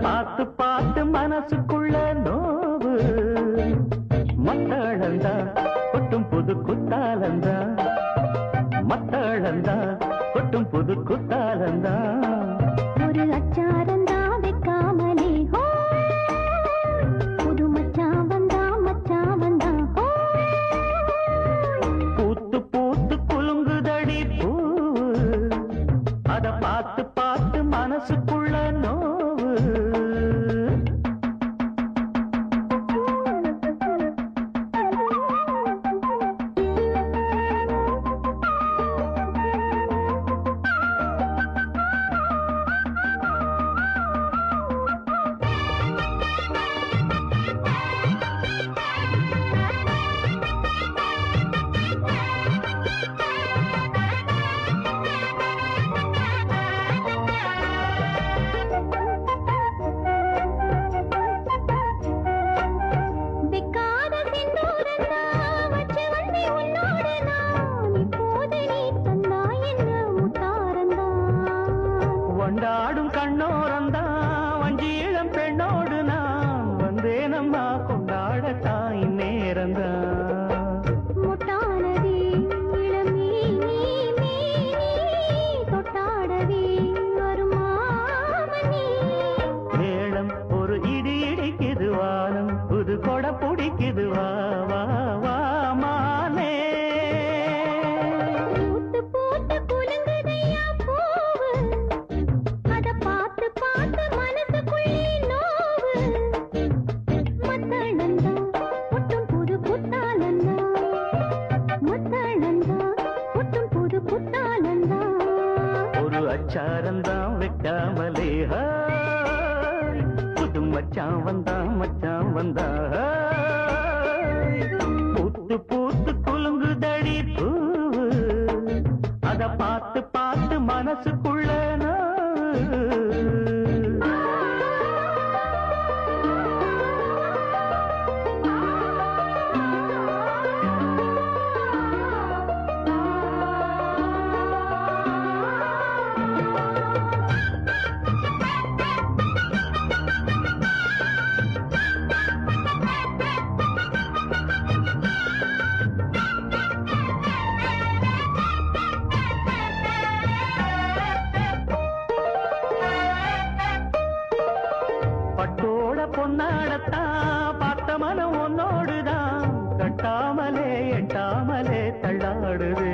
பார்த்து பார்த்து மனசுக்குள்ள நோவு மத்தளந்தா கொட்டும் புது குத்தாலந்தா மத்தளந்தா கொட்டும் புது குத்தாலந்தா ஒரு அச்சாரந்தா வைக்காமலே ஹோ புது மச்சான் வந்தா ஹோ பூத்து பூத்து குலுங்குதடி பூ அத பார்த்து பார்த்து மனசுக்குள்ள நோவு கொண்டாடும் கண்ணோரந்தா வஞ்சியிளம் பெண்ணோடு நான் வந்தேனம்மா கொண்டாடத்தாய் நேரந்தா முட்டானதே இளமே நீ தொட்டாடவே வருமாமணி மேளம் ஒரு இடி இடிக்குது வானம் புது கொடை பிடிக்குது வா வா வா மானே பூத்து பூத்து குலுங்குதையா பூவு அத பார்த்து பார்த்து மனசுக்குள்ளே நோவு மத்தளந்தா ஒட்டும் புது புத்தாலந்தா மத்தளந்தா ஒட்டும் புது புத்தாலந்தா ஒரு அச்சாரந்தான் வைக்காமலே புது மச்சான் வந்தா பூத்து பூத்து குலுங்குதடி பூவு அத பார்த்து பார்த்து மனசுக்குள்ள பட்டோட பொன்னாடத்தான் பார்த்த மனம் உன்னோடுதான் கட்டாமலே எட்டாமலே தள்ளாடுது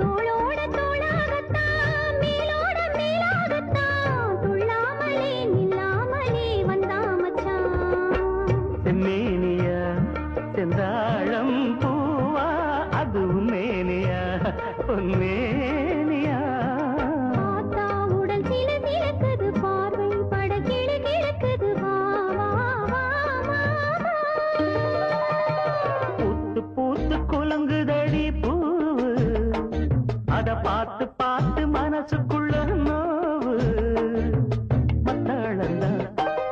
தோளோட தோளாகத்தான் மேலோட மேலாகத்தான் துள்ளாமலே நில்லாமலே வந்தா மச்சான் செம்மேனியா செந்தாழம் பூவா அது உன்னேனியா உன்னேனியா பார்த்தா உடல் சில சிலக்குது பார்வை பட கிளு கிழக்குது வா வா வா மாமா பூத்து பூத்து குலுங்குதடி பூவு அத பார்த்து பார்த்து மனசுக்குள்ள நோவு மத்தளந்தா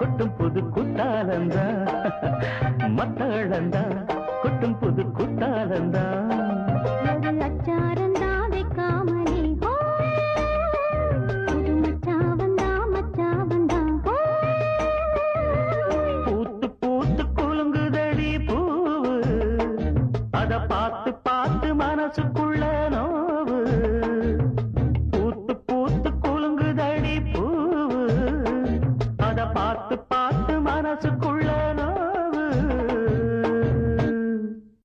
கொட்டும் புது குத்தாலந்தா மத்தளந்தா கொட்டும் புது குத்தாலந்தா ஒரு அச்சாரந்தா வைக்காமலே ஹோ புது மச்சான் வந்தா ஹோ பூத்து பூத்து குலுங்குதடி பூவு அத பார்த்து பார்த்து மனசுக்குள்ள